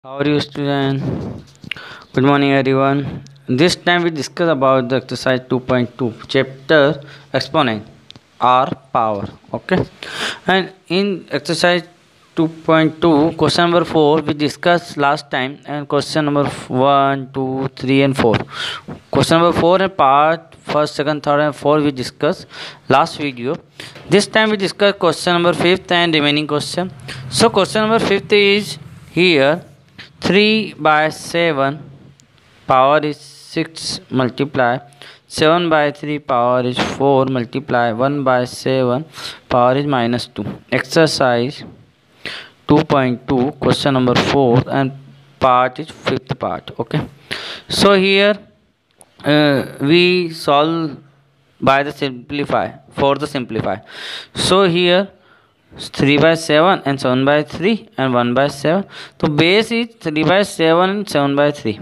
How are you, student? Good morning, everyone. This time we discuss about the exercise 2.2, chapter exponent or power. Okay, and in exercise 2.2, question number 4 we discussed last time, and question number 1, 2, 3, and 4. Question number 4 and part first, second, third, and 4 we discussed last video. This time we discuss question number 5th and remaining question. So question number 5th is here. 3 by 7 power is 6 multiply 7 by 3 power is 4 multiply 1 by 7 power is minus 2. Exercise 2.2 question number 4 and part is fifth part. Okay, so here we solve by the simplify for the simplify. So here 3 by 7 and 7 by 3 and 1 by 7. So base is 3 by 7 and 7 by 3.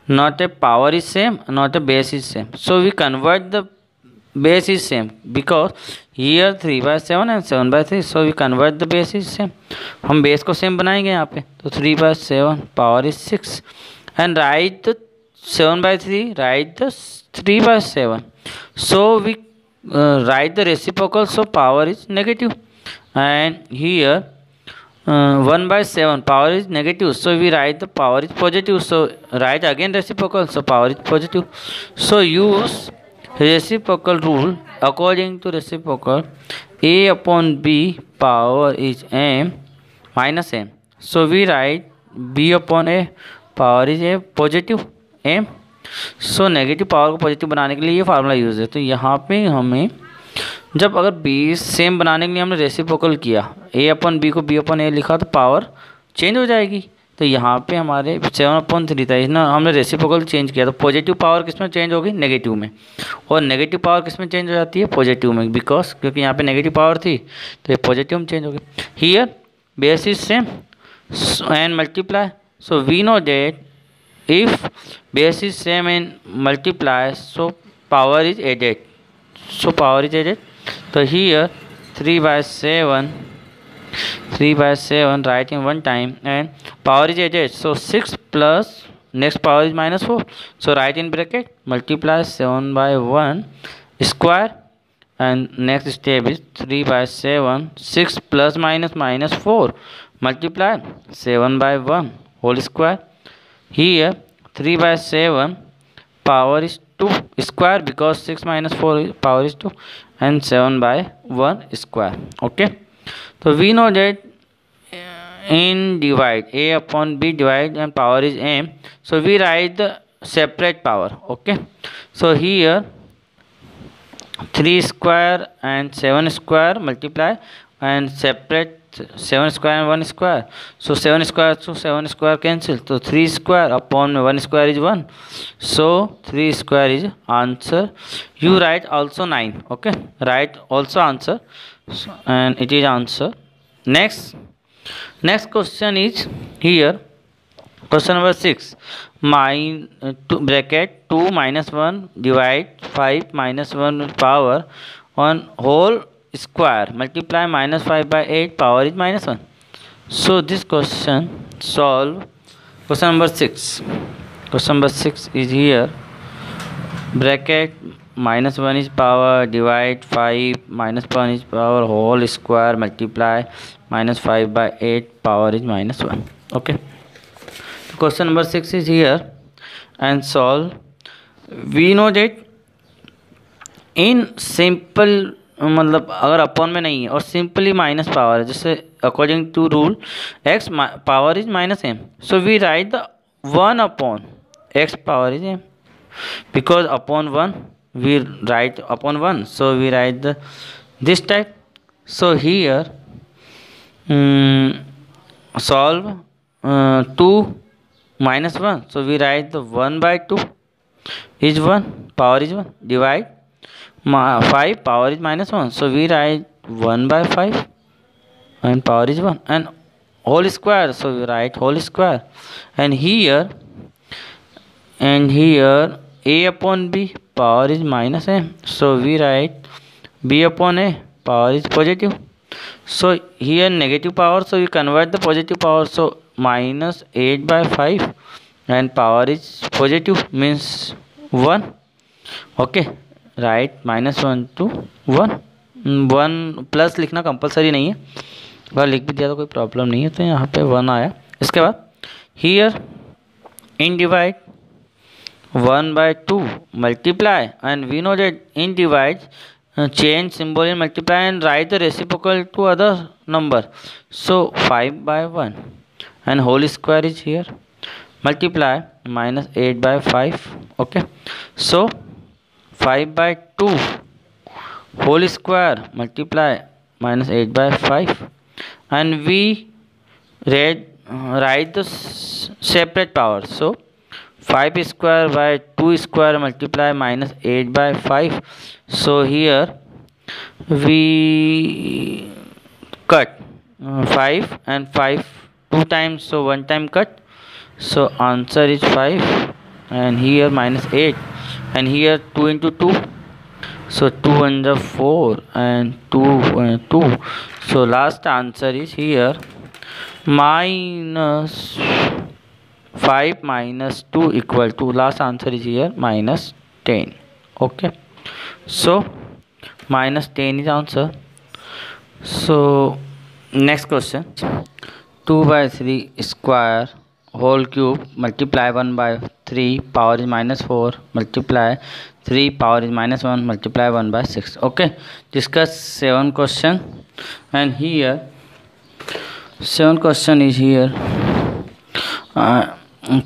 Not a power is same, not a base is same. So we convert the base is same because here 3 by 7 and 7 by 3. So we convert the base is same. हम base को same बनाएंगे यहाँ पे. तो 3 by 7 power is 6 and write the 7 by 3, write the 3 by 7. So we write the reciprocal, so power is negative. And here 1 by 7 power is negative, so we write the power is positive. So write again reciprocal, so power is positive. So use reciprocal rule. According to reciprocal, a upon b power is m minus m. So we write b upon a power is a positive m. So negative power को positive बनाने के लिए ये formula use है. तो यहाँ पे हमें जब अगर बी सेम बनाने के लिए हमने रेसिप्रोकल किया, ए अपन बी को बी अपन ए लिखा, तो पावर चेंज हो जाएगी. तो यहाँ पे हमारे 7/3 था, ना हमने रेसिप्रोकल चेंज किया, तो पॉजिटिव पावर किस में चेंज होगी? नेगेटिव में. और नेगेटिव पावर किस में चेंज हो जाती है? पॉजिटिव में, बिकॉज क्योंकि यहाँ पे नेगेटिव पावर थी तो ये पॉजिटिव में चेंज होगी. Here base is same and multiply. So we know that if base is same and multiply, so power is added. So power is added. So here 3 by 7 write in one time and power is added. So 6 plus next power is minus 4. So write in bracket multiply 7 by 1 square, and next step is 3 by 7 6 plus minus 4 multiply 7 by 1 whole square. Here 3 by 7 power is 2 square because 6 minus 4 power is 2 and 7 by 1 square. Okay, so we know that in divide a upon b divide and power is m, so we write the separate power. Okay, so here 3 square and 7 square multiply and separate 7 square and 1 square. So 7 square to 7 square cancel. So 3 square upon 1 square is 1. So 3 square is answer. You write also 9. Okay, write also answer. So, and it is answer. Next question is here. Question number 6. Bracket 2 minus 1 divide 5 minus 1 power on whole square multiply minus 5 by 8 power is minus 1. So this question solve question number 6. Question number 6 is here. Bracket minus 1 is power divide 5 minus 1 is power whole square multiply minus 5 by 8 power is minus 1. Okay, so question number 6 is here and solve. We know that in simple मतलब अगर upon में नहीं है और simply minus power है, जैसे according to rule x power is minus m, so we write the 1 upon x power is m, because upon 1 we write upon 1, so we write the this type. So here solve 2 minus 1, so we write the 1 by 2 is 1 power is 1 divide 5 power is minus 1, so we write 1 by 5 and power is 1 and whole square, so we write whole square. And here a upon b power is minus m, so we write b upon a power is positive. So here negative power, so we convert the positive power, so -8/5 and power is positive means 1. Okay right -1 to 1. 1 plus लिखना compulsory नहीं है, अगर लिख भी दिया तो कोई problem नहीं है, तो यहाँ पे 1 आया. इसके बाद here in divide 1/2 multiply, and we know that in divide change symbol in multiply and write the reciprocal to other number. So 5/1 and whole square is here, multiply -8/5. Okay, so 5/2 whole square multiply -8/5, and we write the separate power. So 5 square by 2 square multiply -8/5. So here we cut 5 and 5 2 times, so 1 time cut, so answer is 5, and here -8, and here 2 into 2, so 2 and 4 and 2, so last answer is here -5 minus 2 equal to, last answer is here -10. Okay, so -10 is answer. So next question, 2/3 square whole cube multiply 1/3 power is -4 multiply 3 power is -1 multiply 1/6. Okay, discuss 7 question, and here 7 question is here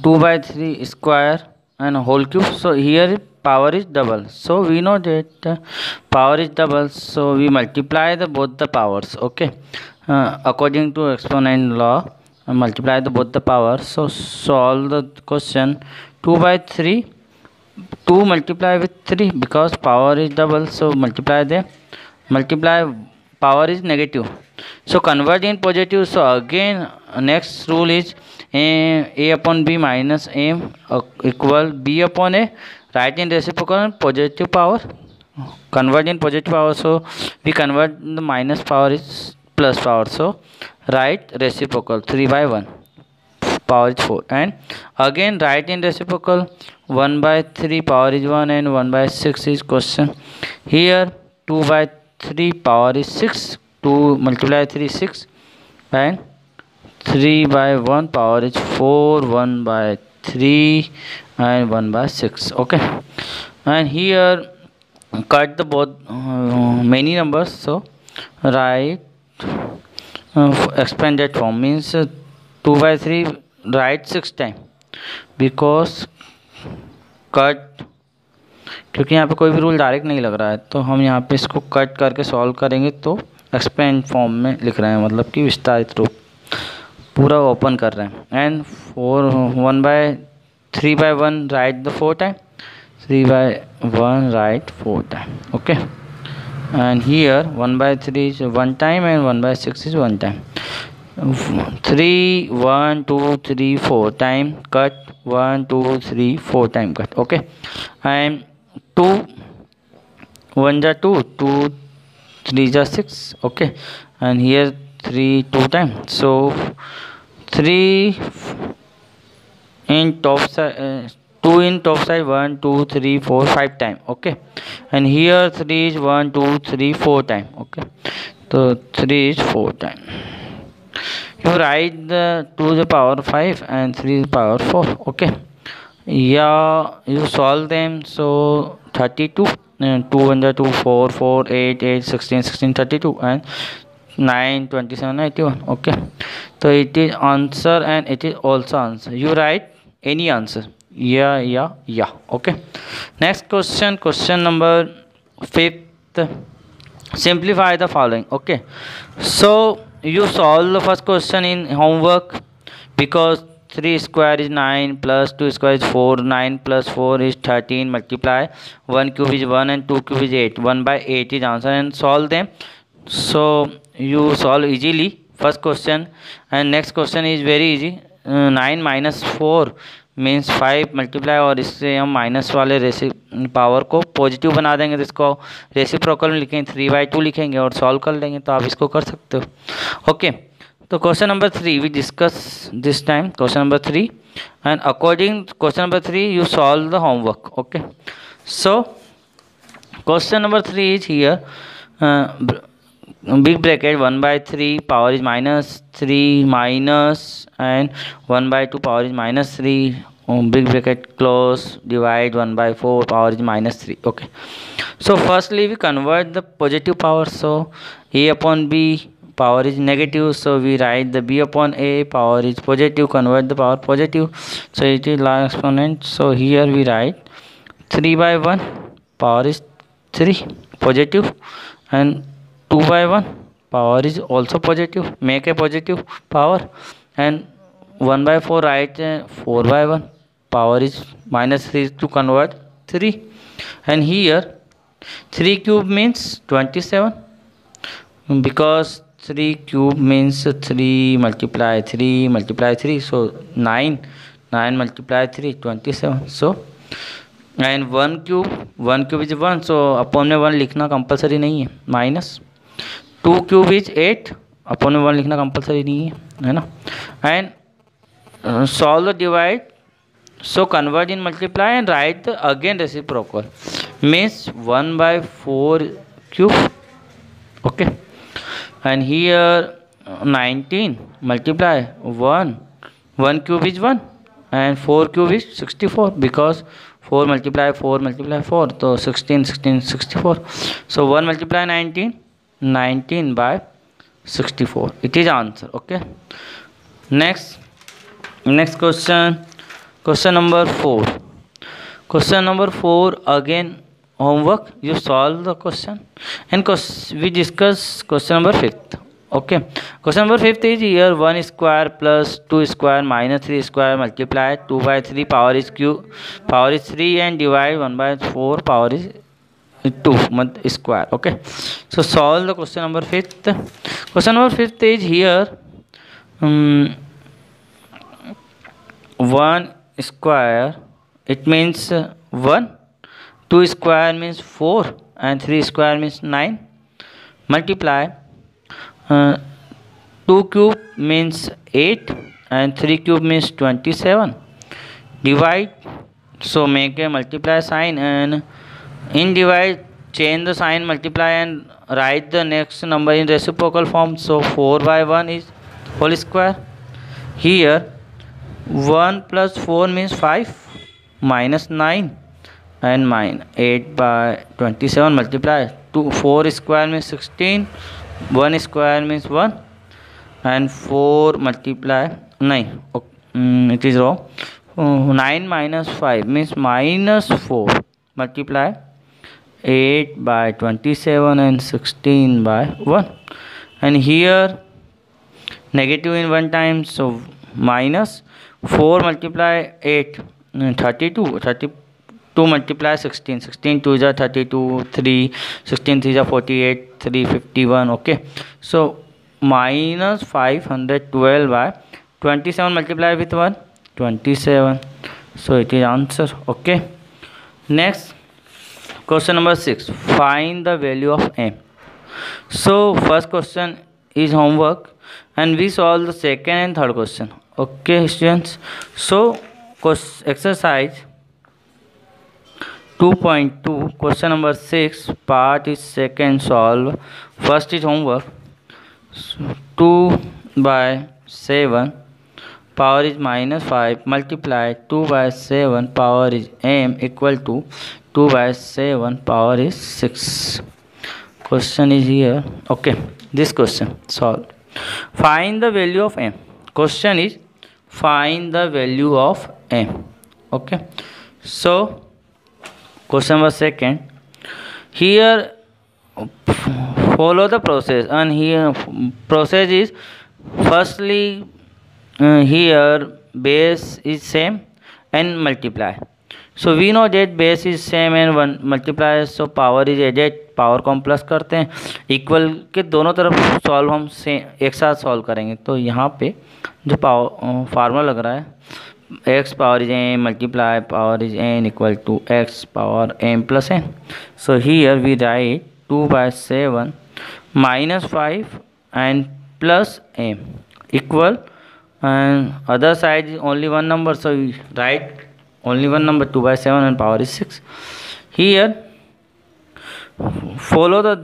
2/3 square and whole cube. So here power is double, so we know that power is double, so we multiply both the powers. Okay, according to exponent law, multiply both the powers. So solve the question. 2/3, 2 multiply with 3 because power is double, so multiply power is negative, so convert in positive. So again next rule is a upon b minus m equal b upon a, write in reciprocal and positive power, convert in positive power, so we convert the minus power is plus power, so write reciprocal 3/1 power is 4, and again write in reciprocal 1/3 power is 1 and 1/6 is question. Here 2/3 power is 6, 2 multiply 3 6, and 3/1 power is 4, 1/3 and 1/6. Okay, and here cut the both many numbers, so write expand that form means 2/3 write 6 time because cut, क्योंकि यहाँ पे कोई भी rule direct नहीं लग रहा है, तो हम यहाँ पे इसको कट करके सॉल्व करेंगे, तो एक्सपेंड फॉर्म में लिख रहे हैं, मतलब कि विस्तारित रूप पूरा ओपन कर रहे हैं. And 3/1 right the 4 time, 3/1 right 4 time. Okay, and here 1/3 is 1 time and 1/6 is 1 time. 3 1 2 3 4 time cut, 1 2 3 4 time cut. Okay, and 2 1 ja 2, 2 3 ja 6. Okay, and here 3 2 time, so 3 in top side, 2 in top side, 1 2 3 4 5 time. Okay, and here 3 is 1 2 3 4 time. Okay, so 3 is 4 time. You write the 2 to the power 5 and 3 to the power 4. Okay, yeah, you solve them. So 32, 2 1 2 4 4 8 8 16 16 32 and 9 27 81. Okay, so it is answer and it is also answer. You write any answer. Yeah. Okay, next question, question number 5th. Simplify the following. Okay, so you solve the first question in homework, because 3 square is 9 plus 2 square is 4, 9 plus 4 is 13, multiply 1 cube is 1 and 2 cube is 8, 1/8 is answer, and solve them. So you solve easily first question, and next question is very easy. 9 minus 4 means 5 multiply, और इससे हम minus वाले power को positive बना देंगे, तो इसको reciprocal में लिखेंगे 3/2 लिखेंगे और सॉल्व कर लेंगे, तो आप इसको कर सकते हो. Okay, So question number 3 we discuss this time, question number 3, and according to question number 3 you solve the homework. Okay, so question number 3 is here, big bracket 1 by 3 power is minus 3 minus, and 1 by 2 power is minus 3, big bracket close, divide 1 by 4 power is minus 3. Okay, so firstly we convert the positive power, so a upon b power is negative, so we write the b upon a power is positive, convert the power positive, so it is large exponent. So here we write 3 by 1 power is 3 positive, and 2 by 1 power is also positive, make a positive power, and 1 by 4 write 4 by 1 power is minus 3 to convert 3, and here 3 cube means 27, because 3 cube means 3 multiply 3, so 9 multiply 3 27. So and 1 cube is 1, so upon में 1 लिखना compulsory नहीं है, minus 2 cube is 8, upon में 1 लिखना compulsory नहीं है ना, and solve the divide, so convert in multiply and write again reciprocal, means 1 by 4 cube. Okay, and here 19 multiply 1 cube is 1 and 4 cube is 64, because 4 multiply 4 so 16 64, so 1 multiply 19 by 64, it is answer. Okay, next question number 4. Question number 4 again homework, you solve the question, and we discuss question number 5th. Okay, question number 5th is here 1 square plus 2 square minus 3 square multiply 2 by 3 power is 3 and divide 1 by 4 power is 2 square. Okay, so solve the question number 5th. Question number 5th is here 1 square, it means 1, 2 square means 4, and 3 square means 9, multiply 2 cube means 8 and 3 cube means 27, divide, so make a multiply sign, and in divide change the sign, multiply and write the next number in reciprocal form, so 4 by 1 is whole square. Here 1 plus 4 means 5 minus 9 and minus 8 by 27, multiply 4 square means 16, 1 square means 1, and 4 multiply 9, it is wrong, 9 minus 5 means minus 4, multiply 8 by 27 and 16 by 1, and here negative in one time, so minus 4 multiply 8 32 multiply 16 2 is 32, 3 16 3 is 48, 3 51. Okay, so minus 512 by 27 multiply with 1 27, so it is answer. Okay, next question number 6, find the value of m. So first question is homework, and we solve the second and third question. Okay students, so exercise 2.2 question number 6 part is second, solve. First is homework, so 2 by 7 power is minus 5 multiply 2 by 7 power is m equal to 2 by 7 power is 6. Question is here. Okay, this question solve. Find the value of m. Question is find the value of m. Okay, so question number second, here follow the process, and here process is firstly here base is same and multiply, so we know that base is same and 1 multiply, so power is added, power को हम plus करते हैं, equal के दोनों तरफ solve हम एक साथ सॉल्व करेंगे, तो यहाँ पे जो पावर फार्मूला लग रहा है x power is m multiply power is n equal to x power m plus n, so here we write 2 by 7 minus 5 and plus m, equal, and other side is only one number, so we write only one number, 2 by 7, and power is 6. Here follow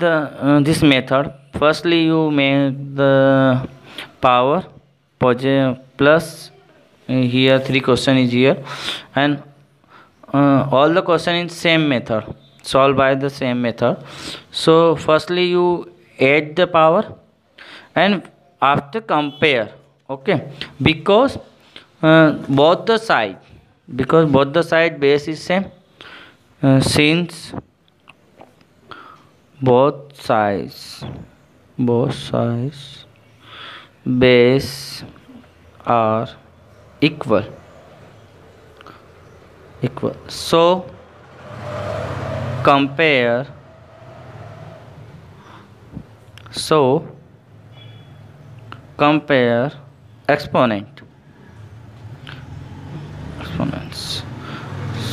this method. Firstly you make the power plus, here 3 question is here, and all the question in same method, solved by the same method. So firstly you add the power and after compare, okay, because both the side base is same, since both sides base are equal, so compare exponents.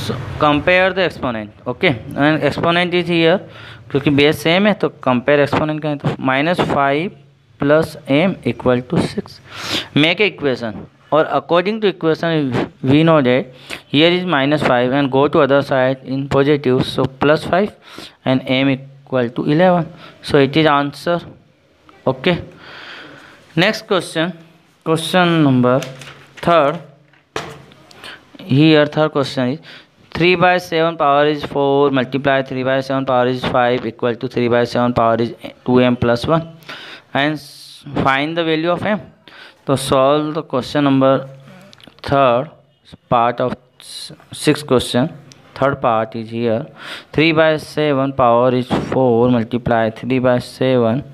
So compare the exponent, okay, and exponent is here, क्योंकि base same है तो compare exponent करें तो -5 + m = 6. Make a equation, और according to equation we know that here is -5 and go to other side in positive, so +5 and m = 11, so it is answer. Okay, next question number 3rd. Here third question is 3 by 7 power is 4 multiply 3 by 7 power is 5 equal to 3 by 7 power is 2m plus 1, and find the value of m. So solve the question number 3rd part of 6th question. Third part is here. 3 by 7 power is 4 multiply 3 by 7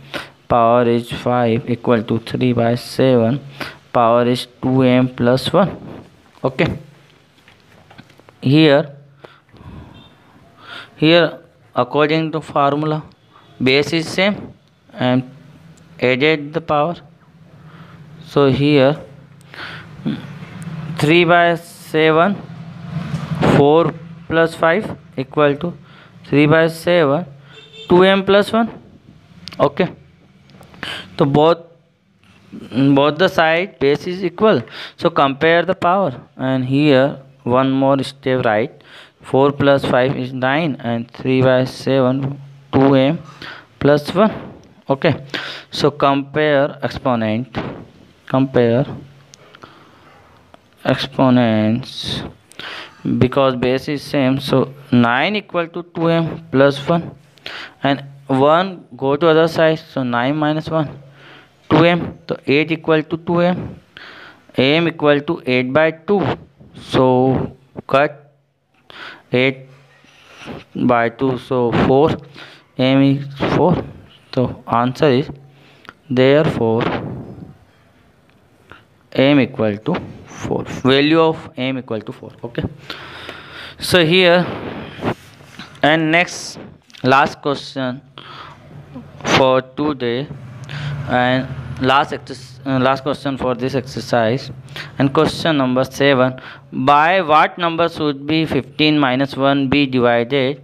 power is 5 equal to 3 by 7 power is 2m plus 1. Okay, here according to formula base is same and added the power. So here 3 by 7 4 plus 5 equal to 3 by 7 2m plus 1. Okay, so both the side base is equal, so compare the power, and here one more step right, 4 plus 5 is 9 and 3 by 7 2m plus 1. Okay, so compare exponents because base is same, so 9 equal to 2m plus 1 and 1 go to other side, so 9 minus 1 2m, so 8 equal to 2m, m equal to 8 by 2, so cut 8 by 2, so 4, m is 4, so answer is therefore m equal to 4, value of m equal to 4. Okay, so here and next last question for today and last question for this exercise, and question number 7, by what number should be 15 minus 1 be divided,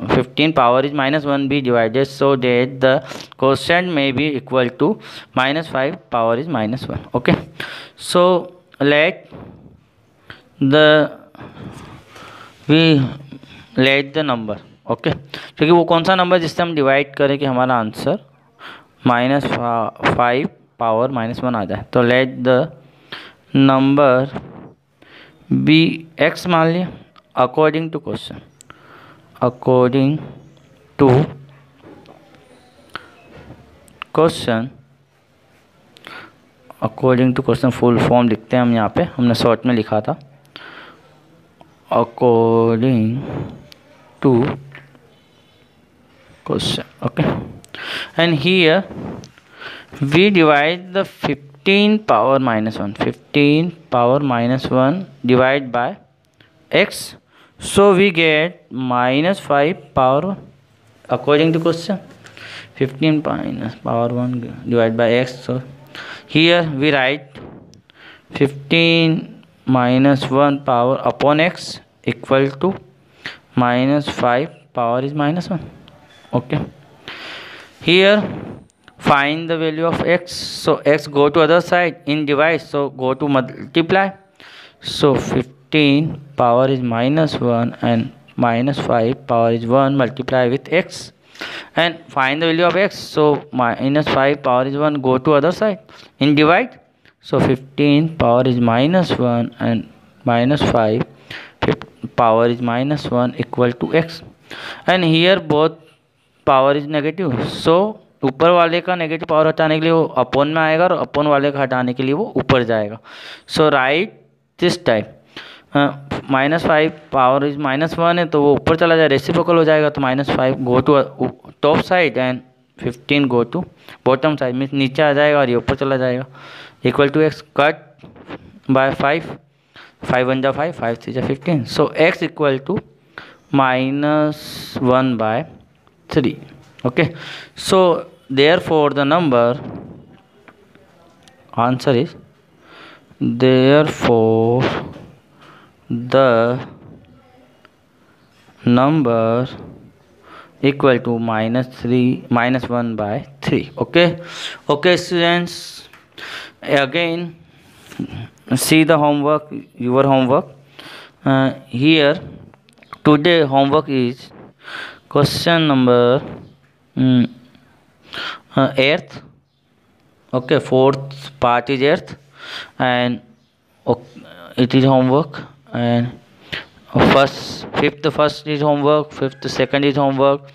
15 power is -1 be divided so that the quotient may be equal to -5 power is -1. Okay, so let the number, okay, क्योंकि वो कौन सा number जिससे हम divide करें कि हमारा answer -5 power -1 आ जाए, तो let the number be x मान लिया according to question, full form लिखते हैं हम यहाँ पे, हमने शॉर्ट में लिखा था according to question. Okay, and here we divide the 15 power -1 divide by x, so we get -5 power 1 according to question. 15 minus power 1 divided by x, so here we write 15 minus 1 power upon x equal to -5 power is -1. Okay, here find the value of x. So x go to other side in divide, so go to multiply. So 15 power is minus 1 and minus 5 power is 1, multiply with x and find the value of x. So minus 5 power is 1, go to other side in divide. So 15 power is minus 1 and minus 5 power is minus 1 equal to x, and here both power is negative. So ऊपर वाले का negative power हटाने के लिए वो upon में आएगा और अपॉन वाले का हटाने के लिए वो ऊपर जाएगा. So right this type. Minus 5 power is minus 1 है तो वो ऊपर चला जाए, रेसिप्रोकल हो जाएगा. तो minus 5 go to top side and 15 go to bottom side, means नीचे आ जाएगा और ये ऊपर चला जाएगा. Equal to x cut by 5, 5 1 जा 5, 5 3 जा 15. So x equal to -1 by 3. Okay, so therefore the number answer is, therefore the number equal to -1 by 3. Okay students, again see the homework, your homework. Here today homework is question number 8th. Okay, 4th part is 8th, and it is homework. And first is homework, 5th second is homework,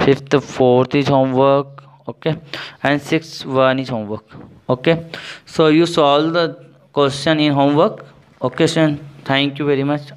5th 4th is homework. Okay, and 6th 1 is homework. Okay, so you solve the question in homework. Okay, son, thank you very much.